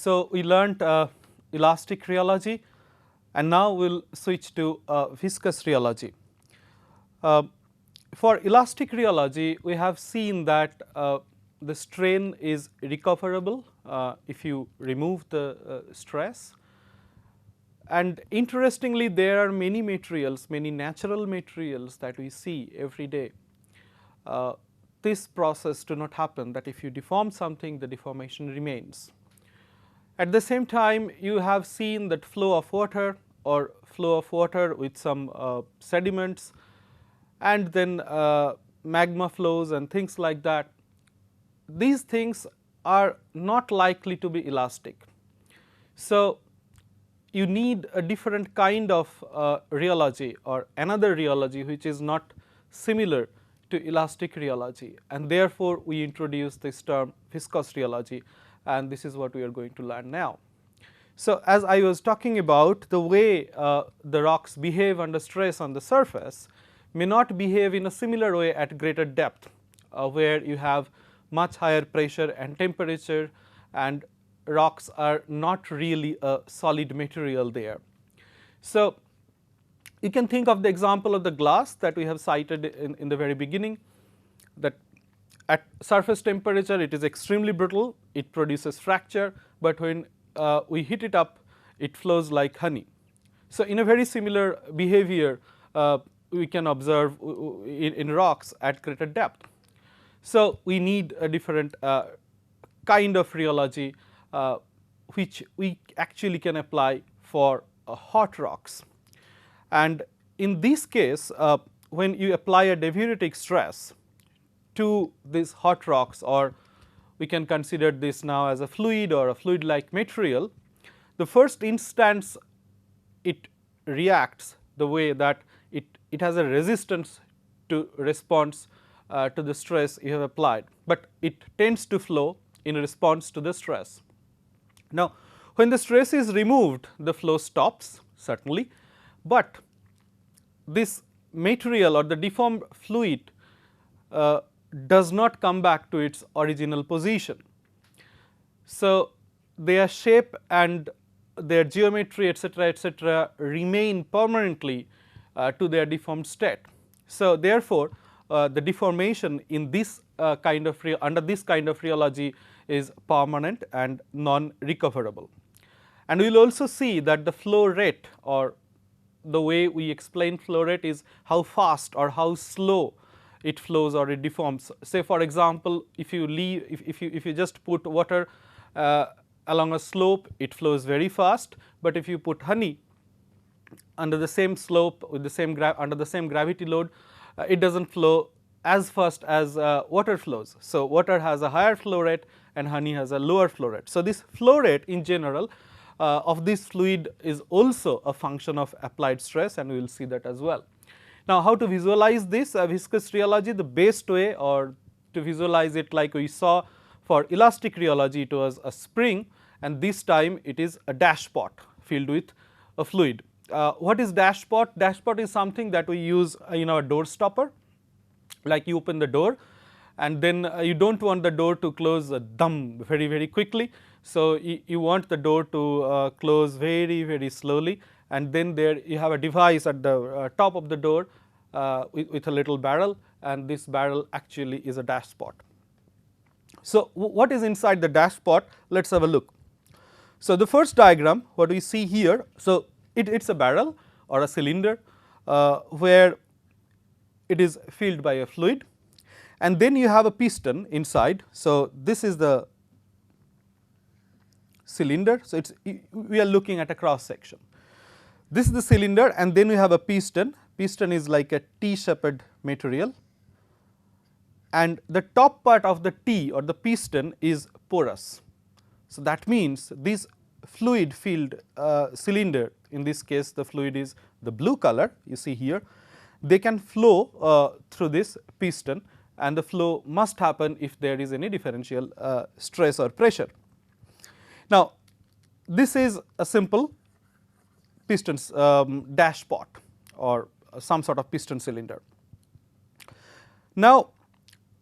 So, we learnt elastic rheology, and now we will switch to viscous rheology. For elastic rheology, we have seen that the strain is recoverable if you remove the stress. And interestingly, there are many materials, many natural materials that we see every day. This process do not happen, that if you deform something, the deformation remains. At the same time, you have seen that flow of water or flow of water with some sediments, and then magma flows and things like that. These things are not likely to be elastic. So, you need a different kind of rheology or another rheology which is not similar to elastic rheology, and therefore, we introduce this term viscous rheology, and this is what we are going to learn now. So, as I was talking about, the way the rocks behave under stress on the surface may not behave in a similar way at greater depth, where you have much higher pressure and temperature, and rocks are not really a solid material there. So, you can think of the example of the glass that we have cited in the very beginning, that at surface temperature it is extremely brittle, it produces fracture, but when we heat it up, it flows like honey. So, in a very similar behavior we can observe in rocks at greater depth. So, we need a different kind of rheology which we actually can apply for hot rocks. And in this case, when you apply a diuretic stress to these hot rocks, or we can consider this now as a fluid or a fluid like material, the first instance it reacts the way that it has a resistance to response to the stress you have applied, but it tends to flow in response to the stress. Now, when the stress is removed, the flow stops certainly, but this material or the deformed fluid does not come back to its original position. So, their shape and their geometry etc., remain permanently to their deformed state. So, therefore, the deformation in this kind of under this kind of rheology is permanent and non-recoverable. And we will also see that the flow rate, or the way we explain flow rate, is how fast or how slow it flows or it deforms. Say for example, if you just put water along a slope, it flows very fast, but if you put honey under the same slope with the same under the same gravity load, it does not flow as fast as water flows. So, water has a higher flow rate and honey has a lower flow rate. So, this flow rate in general of this fluid is also a function of applied stress, and we will see that as well. Now, how to visualize this viscous rheology? The best way, or to visualize it like we saw for elastic rheology, it was a spring, and this time it is a dashpot filled with a fluid. What is dashpot? Dashpot is something that we use in our door stopper, like you open the door and then you do not want the door to close very quickly. So, you want the door to close very slowly, and then there you have a device at the top of the door with a little barrel, and this barrel actually is a dashpot. So, what is inside the dashpot? Let us have a look. So, the first diagram what we see here, so it is a barrel or a cylinder where it is filled by a fluid, and then you have a piston inside. So, this is the cylinder. So, we are looking at a cross section. This is the cylinder, and then we have a piston. Piston is like a T-shaped material, and the top part of the T or the piston is porous. So, that means this fluid filled cylinder, in this case the fluid is the blue color you see here, they can flow through this piston, and the flow must happen if there is any differential stress or pressure. Now, this is a simple piston dashpot or some sort of piston cylinder. Now,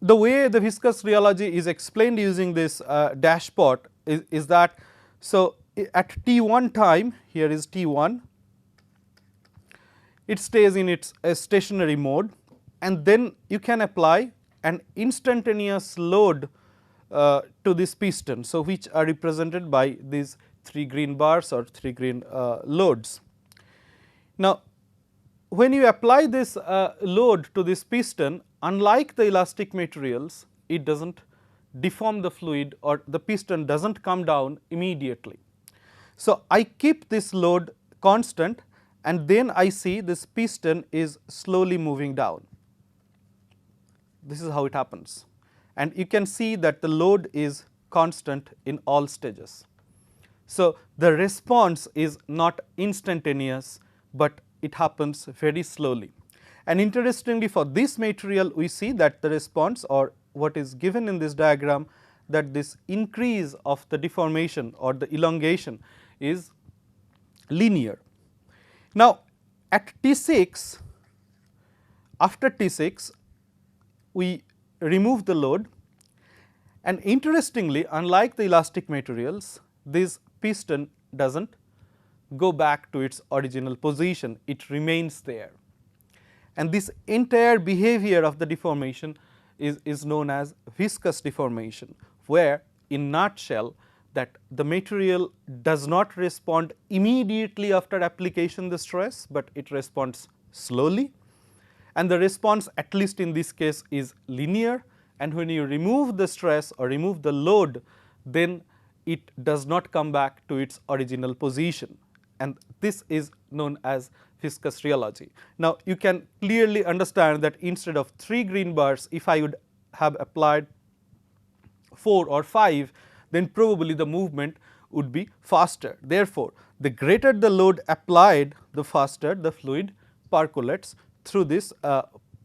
the way the viscous rheology is explained using this dashpot is that So, at T1 time, here is T1, it stays in its stationary mode, and then you can apply an instantaneous load to this piston. So, which are represented by these 3 green bars or 3 green loads. Now, when you apply this load to this piston, unlike the elastic materials, it does not deform the fluid, or the piston does not come down immediately. So, I keep this load constant, and then I see this piston is slowly moving down. This is how it happens, and you can see that the load is constant in all stages. So, the response is not instantaneous, but it happens very slowly. And interestingly, for this material, we see that the response, or what is given in this diagram, that this increase of the deformation or the elongation is linear. Now, at T6, after T6, we remove the load, and interestingly, unlike the elastic materials, this piston does not go back to its original position, it remains there. And this entire behavior of the deformation is known as viscous deformation, where in nutshell that the material does not respond immediately after application the stress, but it responds slowly, and the response, at least in this case, is linear, and when you remove the stress or remove the load, then it does not come back to its original position, and this is known as viscous rheology. Now, you can clearly understand that instead of 3 green bars, if I would have applied 4 or 5, then probably the movement would be faster. Therefore, the greater the load applied, the faster the fluid percolates through this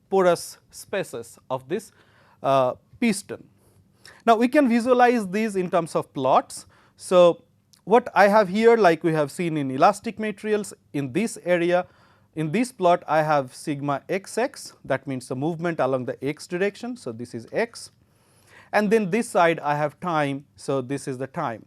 porous spaces of this piston. Now, we can visualize these in terms of plots. So, what I have here, like we have seen in elastic materials, in this area, in this plot I have sigma xx, that means the movement along the x direction. So, this is x, and then this side I have time. So, this is the time,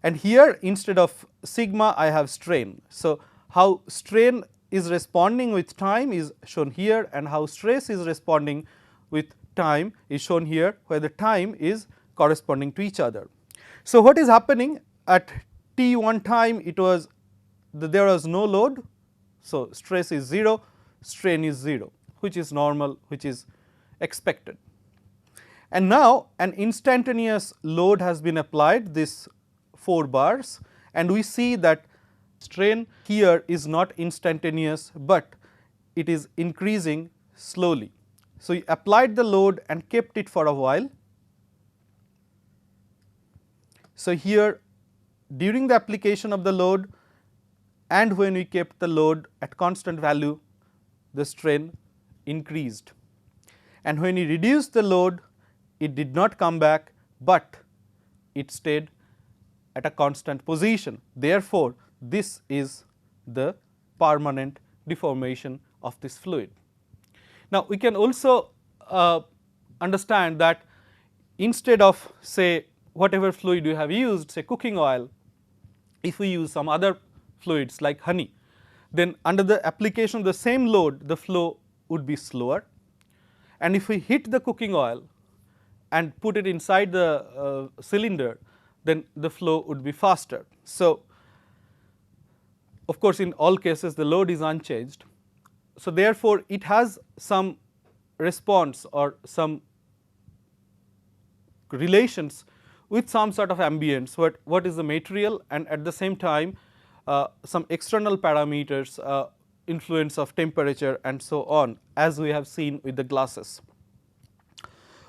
and here instead of sigma I have strain. So, how strain is responding with time is shown here, and how stress is responding with time is shown here, where the time is corresponding to each other. So, what is happening at T1 time, it was there was no load. So, stress is 0, strain is 0, which is normal, which is expected. And now, an instantaneous load has been applied, this 4 bars, and we see that strain here is not instantaneous, but it is increasing slowly. So, we applied the load and kept it for a while. So, here during the application of the load and when we kept the load at constant value, the strain increased, and when we reduced the load, it did not come back, but it stayed at a constant position. Therefore, this is the permanent deformation of this fluid. Now, we can also understand that instead of, say, whatever fluid you have used, say cooking oil, if we use some other fluids like honey, then under the application of the same load, the flow would be slower, and if we heat the cooking oil and put it inside the cylinder, then the flow would be faster. So, of course, in all cases the load is unchanged. So, therefore, it has some response or some relations with some sort of ambience, what is the material, and at the same time some external parameters, influence of temperature and so on, as we have seen with the glasses.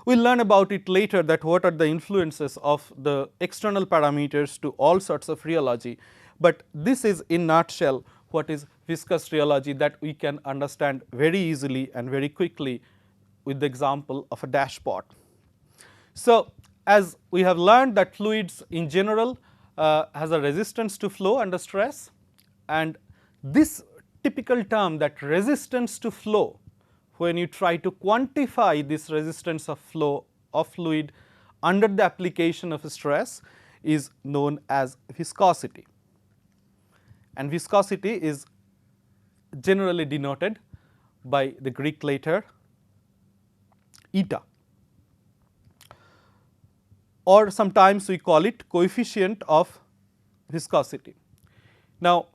We will learn about it later, that what are the influences of the external parameters to all sorts of rheology, but this is in nutshell what is viscous rheology, that we can understand very easily and very quickly with the example of a dashpot. So, as we have learned that fluids in general has a resistance to flow under stress, and this typical term, that resistance to flow, when you try to quantify this resistance of flow of fluid under the application of stress, is known as viscosity, and viscosity is generally denoted by the Greek letter eta, or sometimes we call it coefficient of viscosity. Now,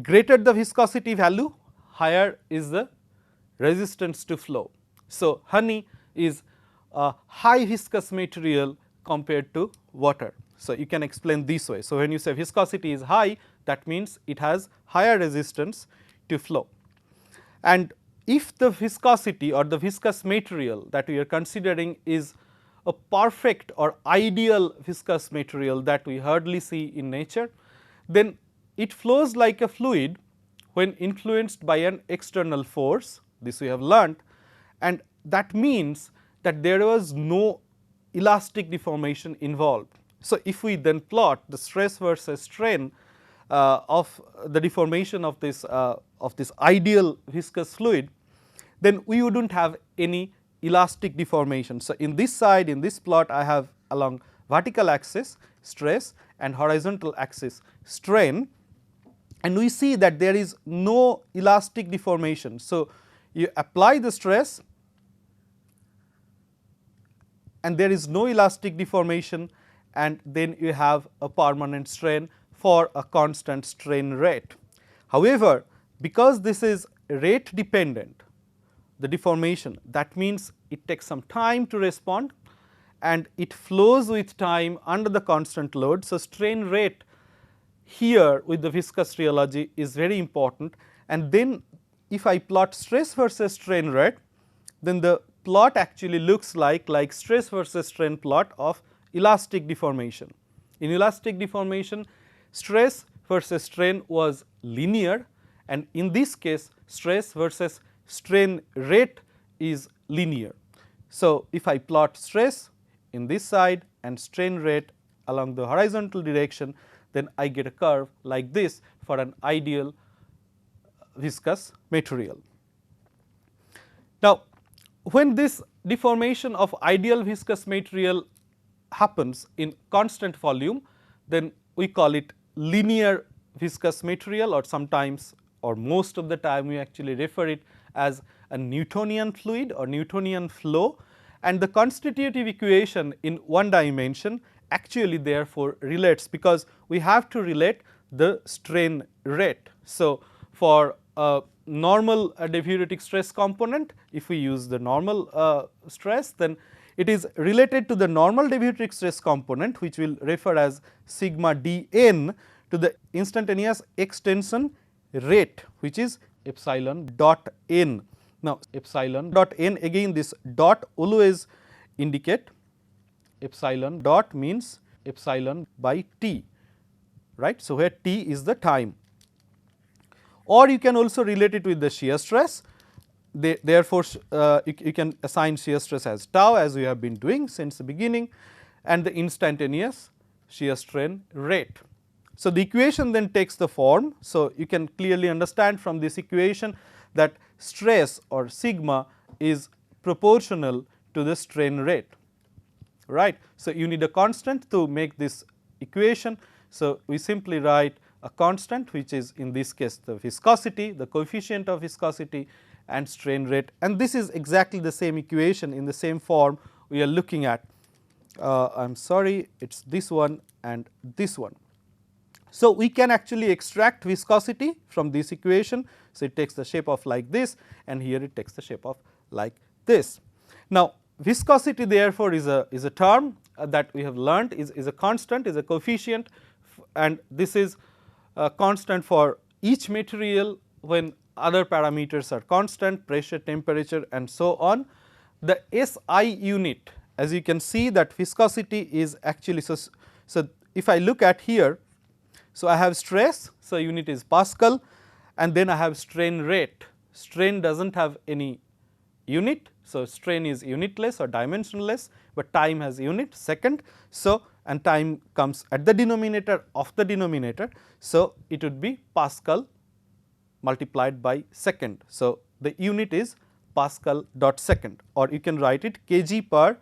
greater the viscosity value, higher is the resistance to flow. So, honey is a high viscous material compared to water. So, you can explain this way. So, when you say viscosity is high, that means it has higher resistance to flow. And if the viscosity or the viscous material that we are considering is a perfect or ideal viscous material that we hardly see in nature, then it flows like a fluid when influenced by an external force. This we have learnt, and that means that there was no elastic deformation involved. So, if we then plot the stress versus strain of the deformation of this ideal viscous fluid, then we would not have any elastic deformation. So, in this side, in this plot, I have along vertical axis stress and horizontal axis strain, and we see that there is no elastic deformation. So, you apply the stress and there is no elastic deformation, and then you have a permanent strain for a constant strain rate. However, because this is rate dependent, the deformation, that means it takes some time to respond and it flows with time under the constant load. So, strain rate here with the viscous rheology is very important, and then if I plot stress versus strain rate, then the plot actually looks like stress versus strain plot of elastic deformation. In elastic deformation, stress versus strain was linear, and in this case stress versus strain rate is linear. So, if I plot stress in this side and strain rate along the horizontal direction, then I get a curve like this for an ideal viscous material. Now, when this deformation of ideal viscous material happens in constant volume, then we call it linear viscous material, or sometimes or most of the time we actually refer it as a Newtonian fluid or Newtonian flow, and the constitutive equation in one dimension actually therefore relates, because we have to relate the strain rate. So, for a normal diuretic stress component, if we use the normal stress, then it is related to the normal diuretic stress component, which we will refer as sigma dn, to the instantaneous extension rate, which is epsilon dot n. Now, epsilon dot n, again this dot always indicate epsilon dot means epsilon by t, right. So, where t is the time, or you can also relate it with the shear stress. Therefore, you can assign shear stress as tau, as we have been doing since the beginning, and the instantaneous shear strain rate. So, the equation then takes the form. So, you can clearly understand from this equation that stress or sigma is proportional to the strain rate, right. So, you need a constant to make this equation. So, we simply write a constant, which is in this case the viscosity, the coefficient of viscosity, and strain rate, and this is exactly the same equation in the same form we are looking at. I am sorry, it is this one and this one. So, we can actually extract viscosity from this equation. So, it takes the shape of like this, and here it takes the shape of like this. Now, viscosity therefore is a term that we have learnt, is a constant, is a coefficient, and this is a constant for each material when other parameters are constant, pressure, temperature, and so on. The SI unit, as you can see, that viscosity is actually, so if I look at here, so I have stress, so unit is Pascal, and then I have strain rate. Strain does not have any unit, so strain is unitless or dimensionless, but time has unit second. So, and time comes at the denominator of the denominator. So, it would be Pascal multiplied by second. So, the unit is Pascal dot second, or you can write it kg per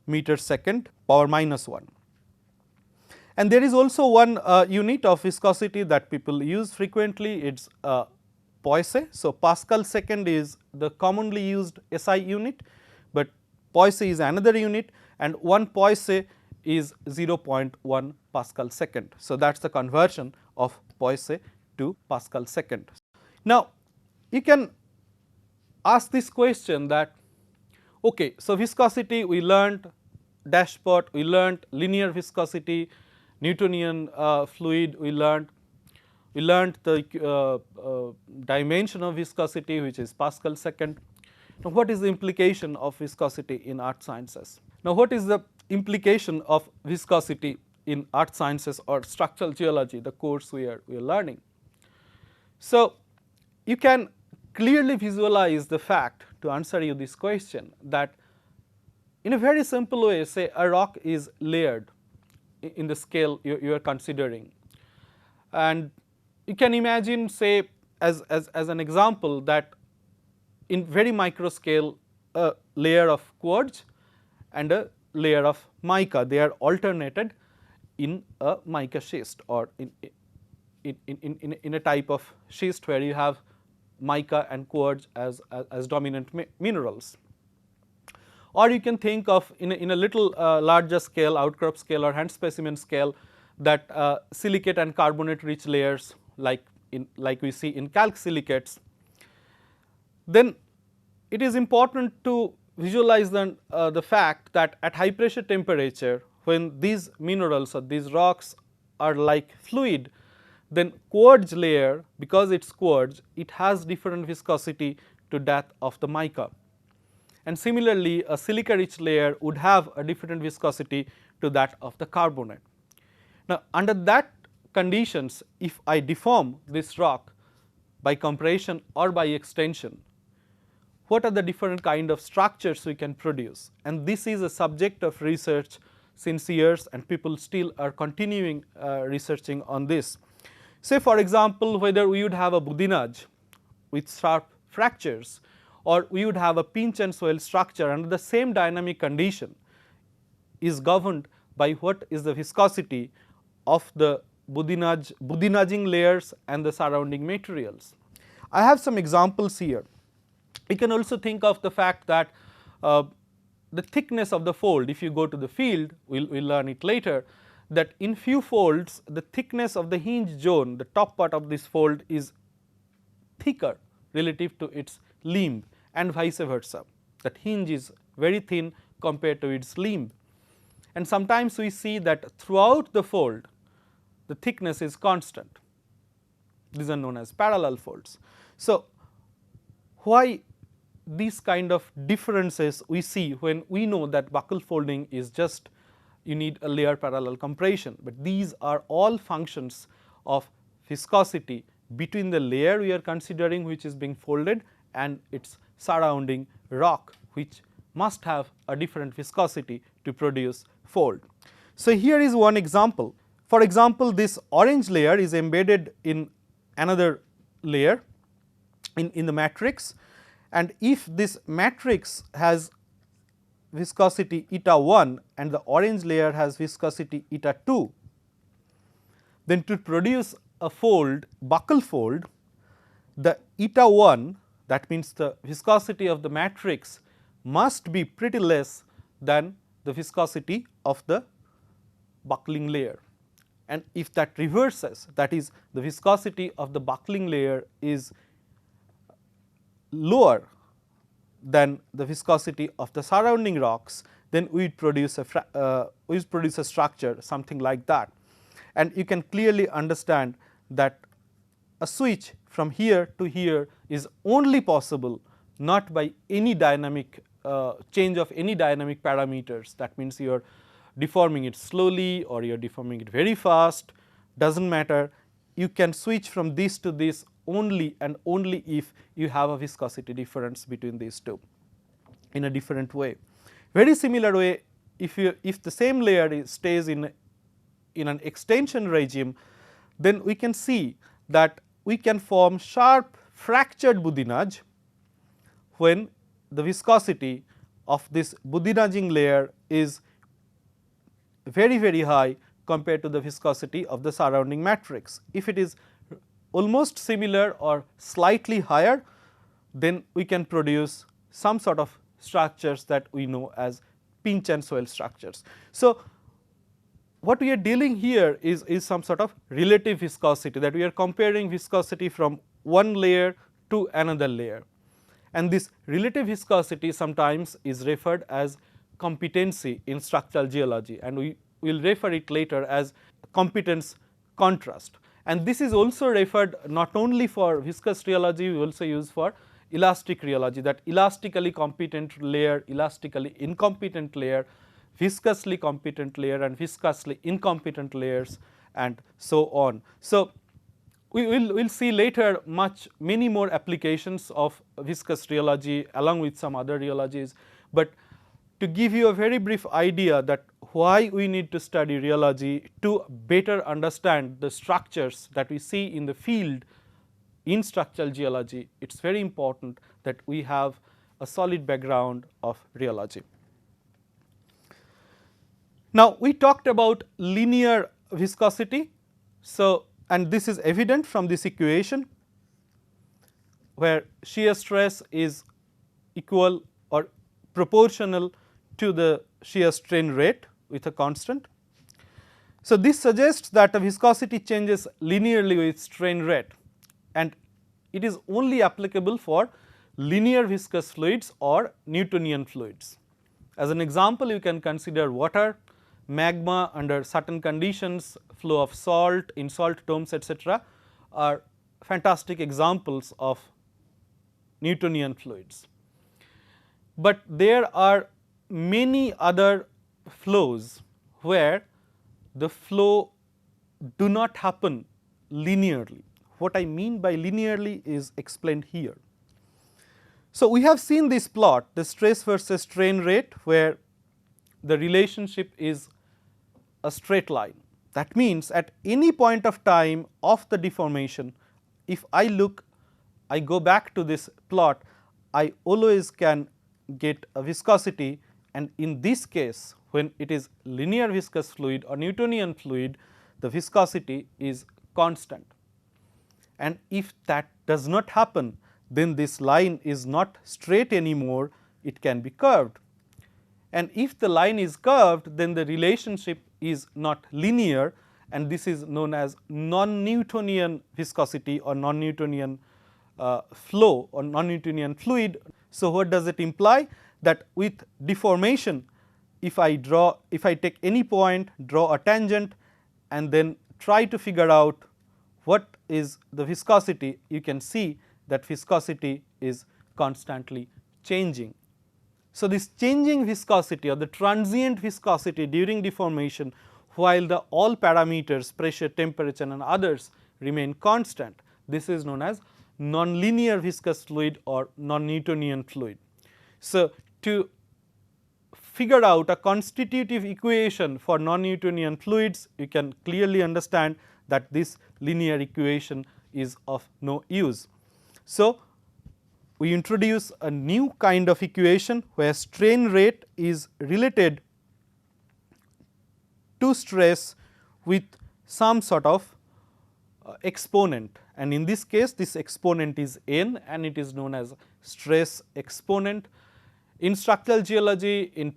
meter second power minus 1. And there is also one unit of viscosity that people use frequently, it is Poise. So, Pascal second is the commonly used SI unit, but Poise is another unit, and 1 Poise is 0.1 Pascal second. So, that is the conversion of Poise to Pascal second. Now, you can ask this question that okay, so viscosity we learnt, dashpot we learnt, linear viscosity, Newtonian fluid we learnt the dimension of viscosity, which is Pascal second. Now, what is the implication of viscosity in earth sciences? Now, what is the implication of viscosity in earth sciences or structural geology, the course we are learning? So, you can clearly visualize the fact, to answer you this question, that in a very simple way, say a rock is layered in the scale you are considering, and you can imagine, say as an example, that in very micro scale a layer of quartz and a layer of mica, they are alternated in a mica schist, or in a type of schist where you have mica and quartz as dominant minerals. Or you can think of in a little larger scale, outcrop scale or hand specimen scale, that silicate and carbonate rich layers like we see in calc silicates. Then it is important to visualize the fact that at high pressure temperature, when these minerals or these rocks are like fluid, then quartz layer, because it is quartz, it has different viscosity to that of the mica. And similarly, a silica rich layer would have a different viscosity to that of the carbonate. Now, under that conditions, if I deform this rock by compression or by extension, what are the different kind of structures we can produce? And this is a subject of research since years, and people still are continuing researching on this. Say for example, whether we would have a budinage with sharp fractures, or we would have a pinch and swell structure under the same dynamic condition, is governed by what is the viscosity of the budinaging layers and the surrounding materials. I have some examples here. You can also think of the fact that the thickness of the fold, if you go to the field, we will learn it later, that in few folds the thickness of the hinge zone, the top part of this fold, is thicker relative to its limb, and vice versa, that hinge is very thin compared to its limb. And sometimes we see that throughout the fold the thickness is constant. These are known as parallel folds. So, why these kind of differences we see when we know that buccal folding is just you need a layer parallel compression, but these are all functions of viscosity between the layer we are considering, which is being folded, and its surrounding rock, which must have a different viscosity to produce fold. So, here is one example. For example, this orange layer is embedded in another layer in the matrix, and if this matrix has viscosity eta 1 and the orange layer has viscosity eta 2, then to produce a fold, buccal fold, the eta 1, that means the viscosity of the matrix, must be pretty less than the viscosity of the buckling layer. And if that reverses, that is, the viscosity of the buckling layer is lower than the viscosity of the surrounding rocks, then we produce a structure something like that. And you can clearly understand that a switch from here to here is only possible not by any dynamic change of any dynamic parameters. That means you are deforming it slowly or you are deforming it very fast, does not matter. You can switch from this to this only and only if you have a viscosity difference between these two in a different way. Very similar way, if the same layer stays in an extension regime, then we can see that we can form sharp fractured budinage when the viscosity of this budinaging layer is very high compared to the viscosity of the surrounding matrix. If it is almost similar or slightly higher, then we can produce some sort of structures that we know as pinch and swell structures. So, what we are dealing here is some sort of relative viscosity, that we are comparing viscosity from one layer to another layer, and this relative viscosity sometimes is referred as competency in structural geology, and we will refer it later as competence contrast. And this is also referred not only for viscous rheology, we also use for elastic rheology, that elastically competent layer, elastically incompetent layer, viscously competent layer and viscously incompetent layers, and so on. So, we will see later many more applications of viscous rheology along with some other rheologies, but to give you a very brief idea that why we need to study rheology to better understand the structures that we see in the field in structural geology, it is very important that we have a solid background of rheology. Now, we talked about linear viscosity. So, and this is evident from this equation where shear stress is equal or proportional to the shear strain rate with a constant. So, this suggests that the viscosity changes linearly with strain rate, and it is only applicable for linear viscous fluids or Newtonian fluids. As an example, you can consider water, magma under certain conditions, flow of salt in salt domes, etc., are fantastic examples of Newtonian fluids. But there are many other flows where the flow do not happen linearly. What I mean by linearly is explained here. So, we have seen this plot, the stress versus strain rate, where the relationship is a straight line. That means, at any point of time of the deformation, if I go back to this plot, I always can get a viscosity, and in this case when it is linear viscous fluid or Newtonian fluid, the viscosity is constant. And if that does not happen, then this line is not straight anymore, it can be curved. And if the line is curved, then the relationship is not linear, and this is known as non-Newtonian viscosity or non-Newtonian flow or non-Newtonian fluid. So, what does it imply? That with deformation, if I take any point, draw a tangent and then try to figure out what is the viscosity, you can see that viscosity is constantly changing. So, this changing viscosity or the transient viscosity during deformation, while the all parameters pressure, temperature and others remain constant, this is known as nonlinear viscous fluid or non-Newtonian fluid. So, to figure out a constitutive equation for non-Newtonian fluids, you can clearly understand that this linear equation is of no use. So, we introduce a new kind of equation where strain rate is related to stress with some sort of exponent, and in this case this exponent is n and it is known as stress exponent. In structural geology, in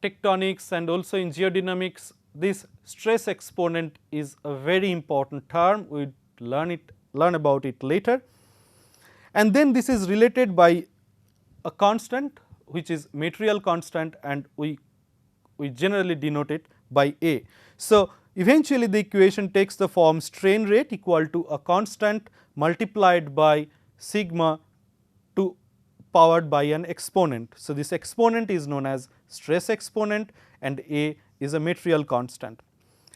tectonics and also in geodynamics, this stress exponent is a very important term, we will learn about it later. And then this is related by a constant which is material constant, and we generally denote it by A. So, eventually the equation takes the form strain rate equal to a constant multiplied by sigma to powered by an exponent. So, this exponent is known as stress exponent and A is a material constant,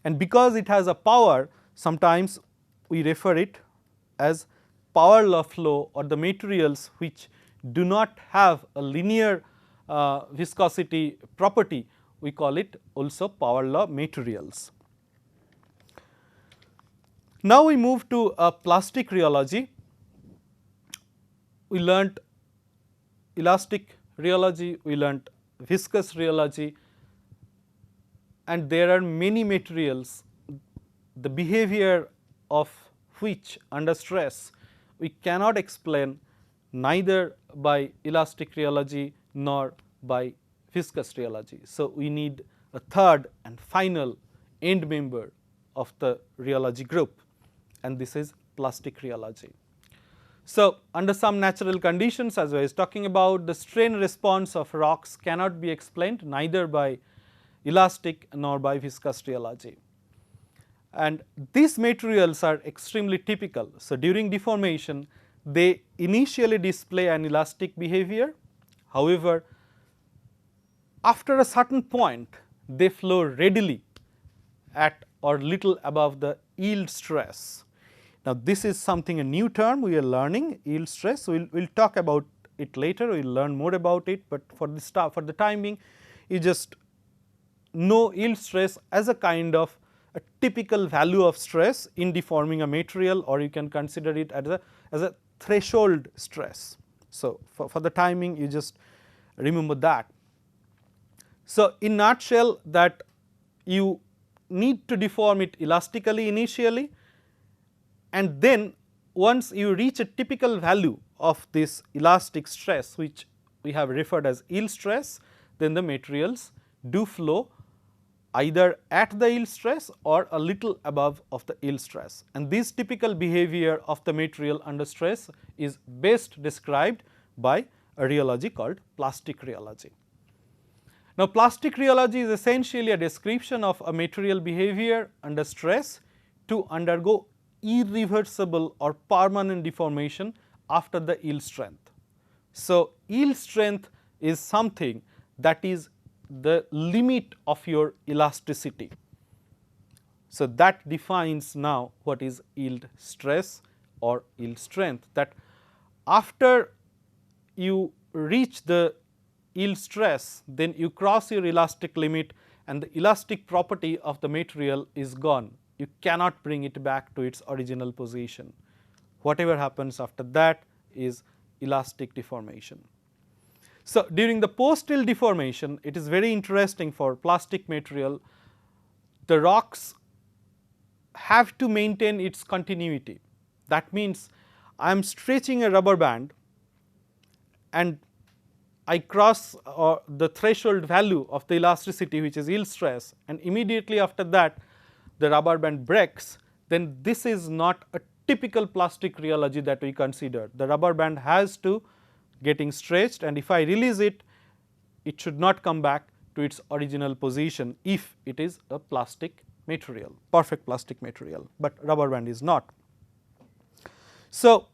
and because it has a power, sometimes we refer it as power law flow or the materials which do not have a linear viscosity property, we call it also power law materials. Now, we move to plastic rheology. We learnt elastic rheology, we learnt viscous rheology, and there are many materials, the behavior of which under stress we cannot explain neither by elastic rheology nor by viscous rheology. So, we need a third and final end member of the rheology group, and this is plastic rheology. So, under some natural conditions, as I was talking about, the strain response of rocks cannot be explained neither by elastic nor by viscous rheology, and these materials are extremely typical. So, during deformation they initially display an elastic behavior, however, after a certain point they flow readily at or little above the yield stress. Now, this is something, a new term we are learning, yield stress. We will talk about it later, we will learn more about it, but for the time being you just know yield stress as a kind of a typical value of stress in deforming a material, or you can consider it as a threshold stress. So, for the timing you just remember that. So, in nutshell, that you need to deform it elastically initially, and then once you reach a typical value of this elastic stress, which we have referred as yield stress, then the materials do flow either at the yield stress or a little above of the yield stress, and this typical behavior of the material under stress is best described by a rheology called plastic rheology. Now, plastic rheology is essentially a description of a material behavior under stress to undergo irreversible or permanent deformation after the yield strength. So, yield strength is something that is the limit of your elasticity. So, that defines now what is yield stress or yield strength, that after you reach the yield stress, then you cross your elastic limit and the elastic property of the material is gone. You cannot bring it back to its original position. Whatever happens after that is elastic deformation. So, during the post-yield deformation, it is very interesting for plastic material, the rocks have to maintain its continuity. That means, I am stretching a rubber band and I cross the threshold value of the elasticity, which is yield stress, and immediately after that the rubber band breaks, then this is not a typical plastic rheology that we consider. The rubber band has to getting stretched, and if I release it, it should not come back to its original position if it is a plastic material, perfect plastic material, but rubber band is not. So,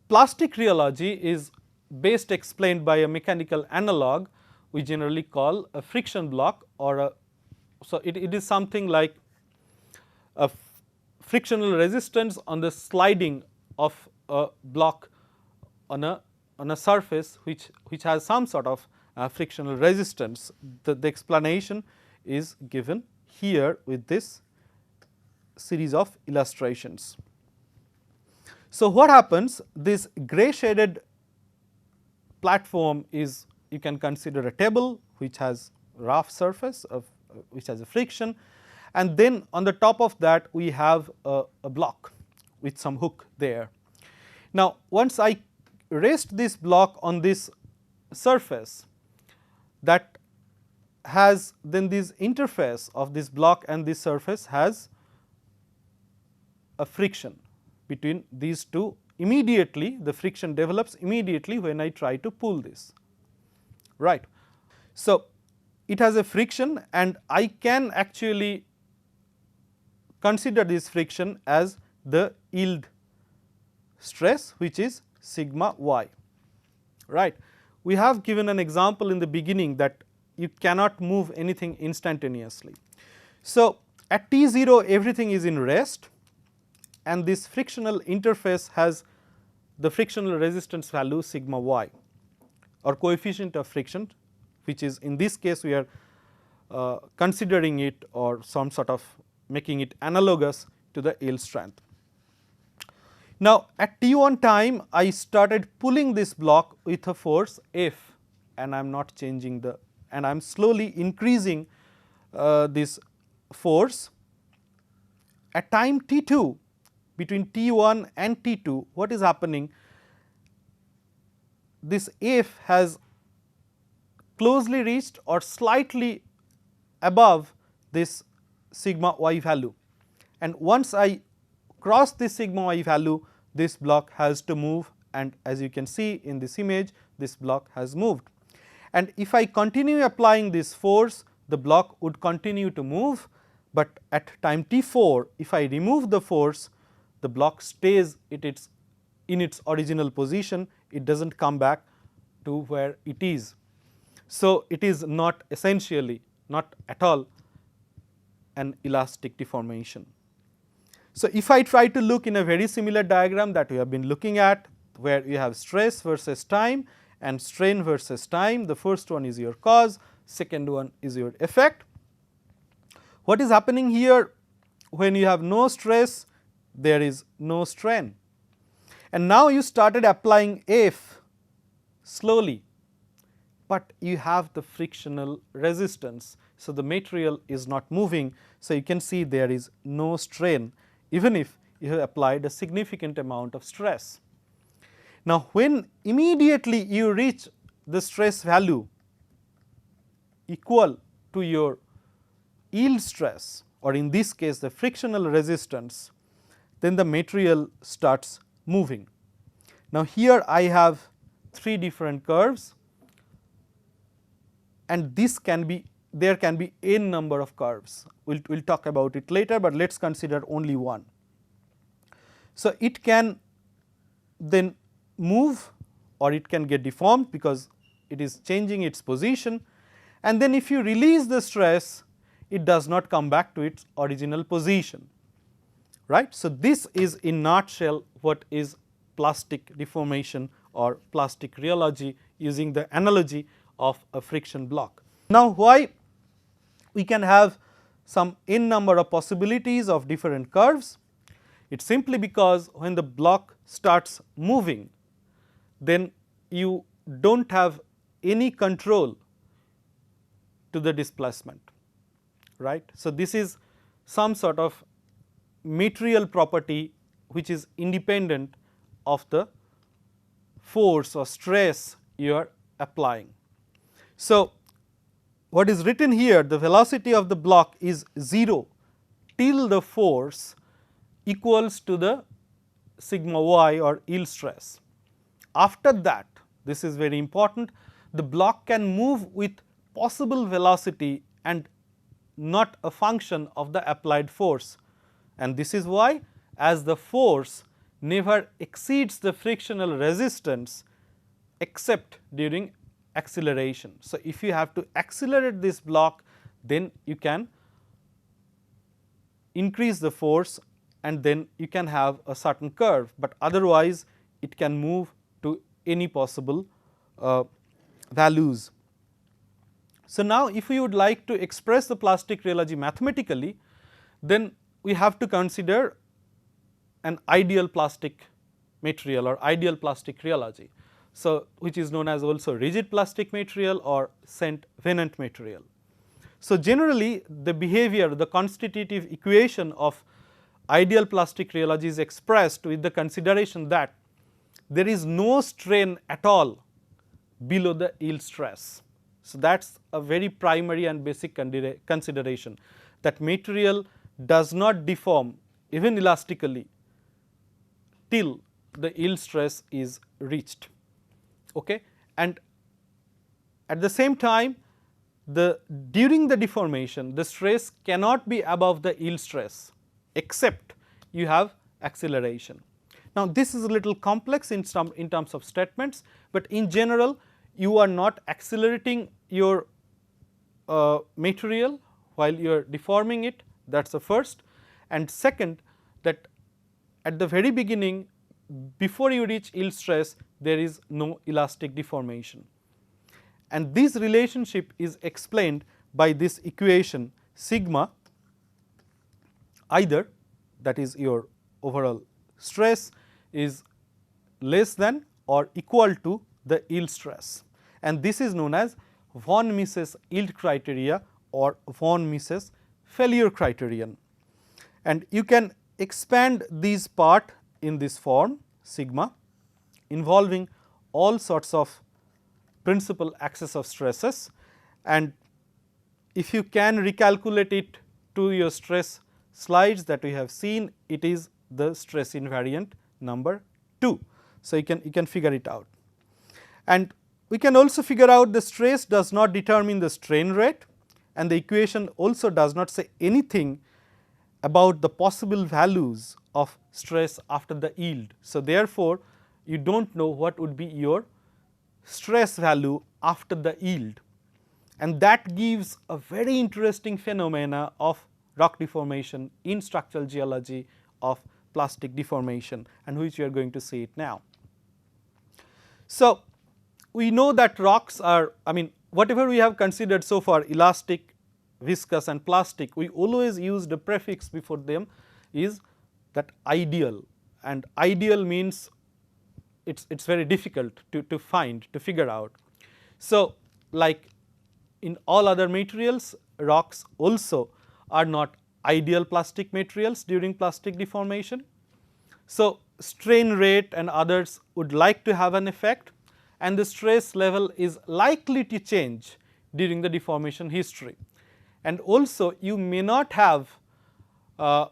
plastic rheology is best explained by a mechanical analog we generally call a friction block, or a, so it is something like a frictional resistance on the sliding of a block on a surface which has some sort of frictional resistance. The explanation is given here with this series of illustrations. So, what happens, this grey shaded platform is, you can consider a table which has rough surface of which has a friction, and then on the top of that we have a block with some hook there. Now, once I rest this block on this surface, that has then this interface of this block and this surface has a friction between these two. Immediately the friction develops immediately when I try to pull this, right. So, it has a friction, and I can actually consider this friction as the yield stress, which is sigma y, right. We have given an example in the beginning that you cannot move anything instantaneously. So, at T0 everything is in rest, and this frictional interface has the frictional resistance value sigma y, or coefficient of friction, which is, in this case we are considering it or some sort of making it analogous to the yield strength. Now, at T1 time I started pulling this block with a force F, and I am not changing the, and I am slowly increasing this force at time T2, between T1 and T2, what is happening? This F has closely reached or slightly above this sigma y value, and once I cross this sigma y value, this block has to move, and as you can see in this image, this block has moved. And if I continue applying this force, the block would continue to move, but at time T4, if I remove the force, the block stays in its original position, it does not come back to where it is. So, it is not essentially, not at all, an elastic deformation. So, if I try to look in a very similar diagram that we have been looking at, where you have stress versus time and strain versus time, the first one is your cause, second one is your effect. What is happening here? When you have no stress, there is no strain, and now you started applying F slowly, but you have the frictional resistance. So, the material is not moving. So, you can see there is no strain even if you have applied a significant amount of stress. Now, when immediately you reach the stress value equal to your yield stress, or in this case the frictional resistance, then the material starts moving. Now, here I have 3 different curves, and this can be, there can be n number of curves. We will talk about it later, but let us consider only one. So, it can then move or it can get deformed because it is changing its position, and then if you release the stress, it does not come back to its original position, right. So, this is in nutshell what is plastic deformation or plastic rheology, using the analogy of a friction block. Now, why we can have some n number of possibilities of different curves? It is simply because when the block starts moving, then you do not have any control to the displacement, right. So, this is some sort of material property which is independent of the force or stress you are applying. So, what is written here, the velocity of the block is 0 till the force equals to the sigma y or yield stress. After that, this is very important, the block can move with possible velocity and not a function of the applied force, and this is why, as the force never exceeds the frictional resistance except during acceleration. So, if you have to accelerate this block, then you can increase the force and then you can have a certain curve, but otherwise it can move to any possible values. So, now if we would like to express the plastic rheology mathematically, then we have to consider an ideal plastic material or ideal plastic rheology. So, which is known as also rigid plastic material or Saint-Venant material. So, generally the behavior, the constitutive equation of ideal plastic rheology is expressed with the consideration that there is no strain at all below the yield stress. So, that is a very primary and basic consideration, that material does not deform even elastically till the yield stress is reached. Okay. And at the same time, during the deformation, the stress cannot be above the yield stress except you have acceleration. Now, this is a little complex in terms of statements, but in general you are not accelerating your material while you are deforming it, that is the first. And second, that at the very beginning, before you reach yield stress, there is no elastic deformation, and this relationship is explained by this equation sigma, either that is your overall stress is less than or equal to the yield stress, and this is known as von Mises yield criteria or von Mises failure criterion, and you can expand these part in this form sigma involving all sorts of principal axis of stresses, and if you can recalculate it to your stress slides that we have seen, it is the stress invariant number 2. So, you can figure it out, and we can also figure out the stress does not determine the strain rate, and the equation also does not say anything about the possible values of stress after the yield. So, therefore, you do not know what would be your stress value after the yield, and that gives a very interesting phenomena of rock deformation in structural geology of plastic deformation, and which we are going to see it now. So, we know that rocks are, I mean, whatever we have considered so far, elastic, viscous and plastic, we always use the prefix before them is that ideal, and ideal means it is very difficult to find, to figure out. So, like in all other materials, rocks also are not ideal plastic materials during plastic deformation. So, strain rate and others would like to have an effect, and the stress level is likely to change during the deformation history. And also you may not have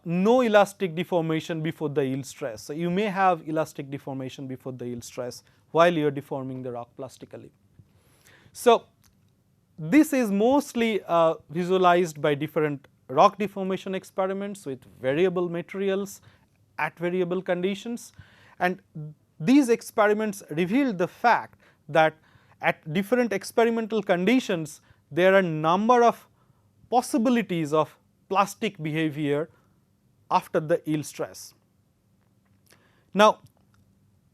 no elastic deformation before the yield stress. So, you may have elastic deformation before the yield stress while you are deforming the rock plastically. So, this is mostly visualized by different rock deformation experiments with variable materials at variable conditions, and these experiments revealed the fact that at different experimental conditions there are number of possibilities of plastic behavior after the yield stress. Now,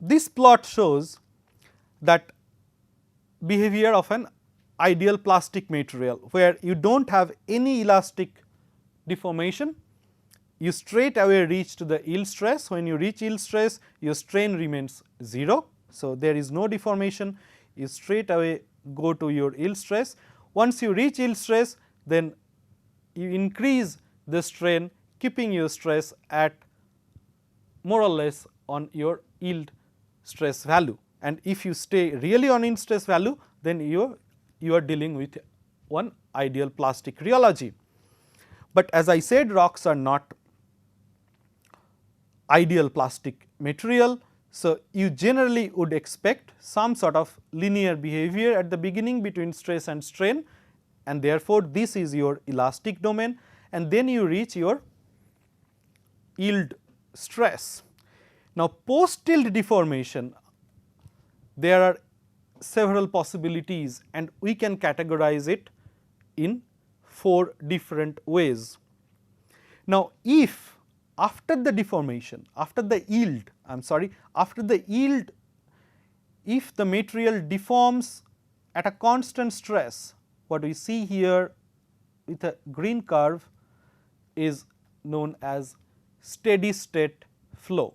this plot shows that behavior of an ideal plastic material where you do not have any elastic deformation, you straight away reach to the yield stress. When you reach yield stress, your strain remains 0. So, there is no deformation, you straight away go to your yield stress. Once you reach yield stress, then you increase the strain, keeping your stress at more or less on your yield stress value, and if you stay really on yield stress value, then you are dealing with one ideal plastic rheology. But as I said, rocks are not ideal plastic material. So, you generally would expect some sort of linear behavior at the beginning between stress and strain, and therefore, this is your elastic domain, and then you reach your yield stress. Now, post yield deformation, there are several possibilities, and we can categorize it in 4 different ways. Now, if after the deformation, after the yield, after the yield, if the material deforms at a constant stress, what we see here with a green curve is known as steady state flow.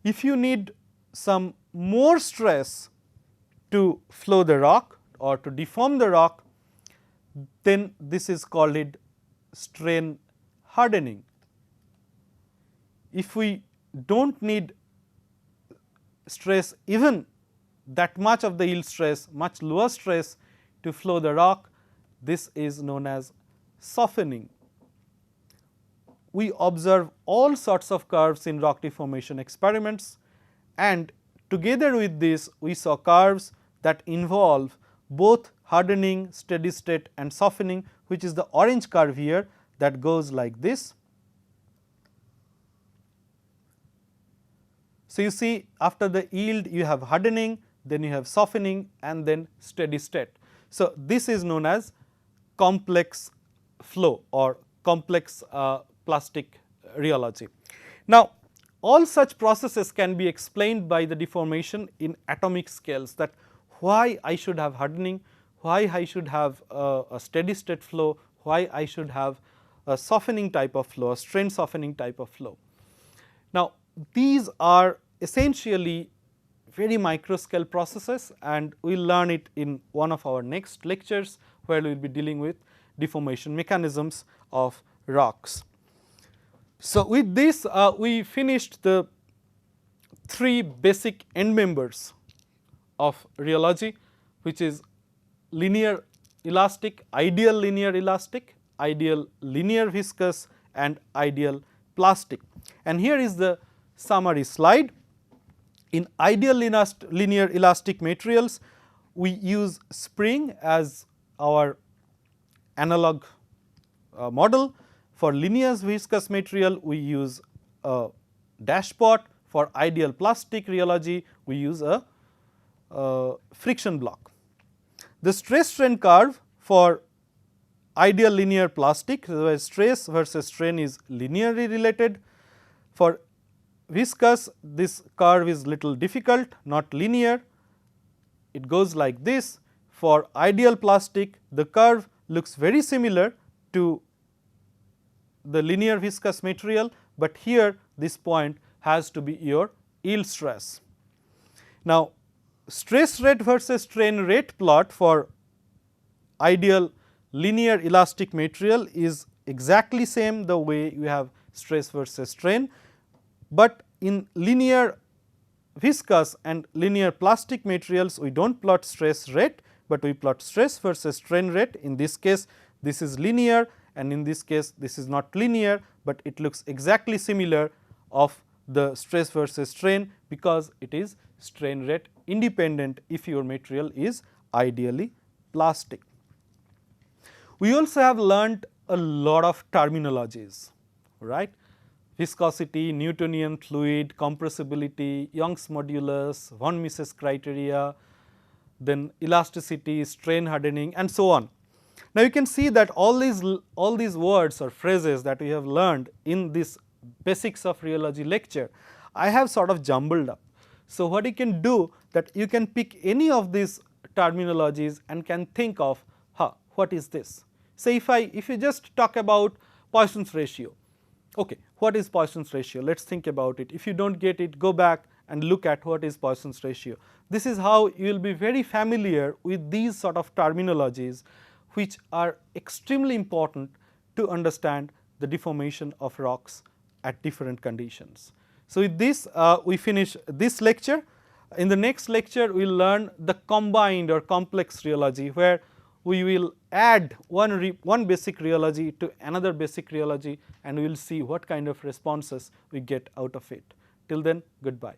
If you need some more stress to flow the rock or to deform the rock, then this is called it strain hardening. If we do not need stress, even that much of the yield stress, much lower stress to flow the rock, this is known as softening. We observe all sorts of curves in rock deformation experiments, and together with this we saw curves that involve both hardening, steady state and softening, which is the orange curve here that goes like this. So, you see after the yield you have hardening, then you have softening and then steady state. So, this is known as complex flow or complex plastic rheology. Now, all such processes can be explained by the deformation in atomic scales, that why I should have hardening, why I should have a steady state flow, why I should have a softening type of flow, a strain softening type of flow. Now, these are essentially very micro scale processes, and we will learn it in one of our next lectures, where we will be dealing with deformation mechanisms of rocks. So, with this we finished the 3 basic end members of rheology, which is linear elastic, ideal linear elastic, ideal linear viscous and ideal plastic. And here is the summary slide. In ideal linear elastic materials, we use spring as our analog model. For linear viscous material, we use a dashpot. For ideal plastic rheology, we use a friction block. The stress strain curve for ideal linear plastic, where stress versus strain is linearly related. For viscous, this curve is little difficult, not linear. It goes like this. For ideal plastic, the curve looks very similar to the linear viscous material, but here this point has to be your yield stress. Now, stress rate versus strain rate plot for ideal linear elastic material is exactly same the way you have stress versus strain, but in linear viscous and linear plastic materials we do not plot stress rate, but we plot stress versus strain rate. In this case this is linear, and in this case this is not linear, but it looks exactly similar of the stress versus strain, because it is strain rate independent if your material is ideally plastic. We also have learnt a lot of terminologies, right? Viscosity, Newtonian fluid, compressibility, Young's modulus, von Mises criteria, then elasticity, strain hardening and so on. Now, you can see that all these words or phrases that we have learned in this basics of rheology lecture, I have sort of jumbled up. So, what you can do that you can pick any of these terminologies and can think of, what is this? Say if you just talk about Poisson's ratio, okay, what is Poisson's ratio? Let us think about it. If you do not get it, go back and look at what is Poisson's ratio. This is how you will be very familiar with these sort of terminologies, which are extremely important to understand the deformation of rocks at different conditions. So, with this we finish this lecture. In the next lecture we will learn the combined or complex rheology, where we will add one basic rheology to another basic rheology, and we will see what kind of responses we get out of it. Till then, goodbye.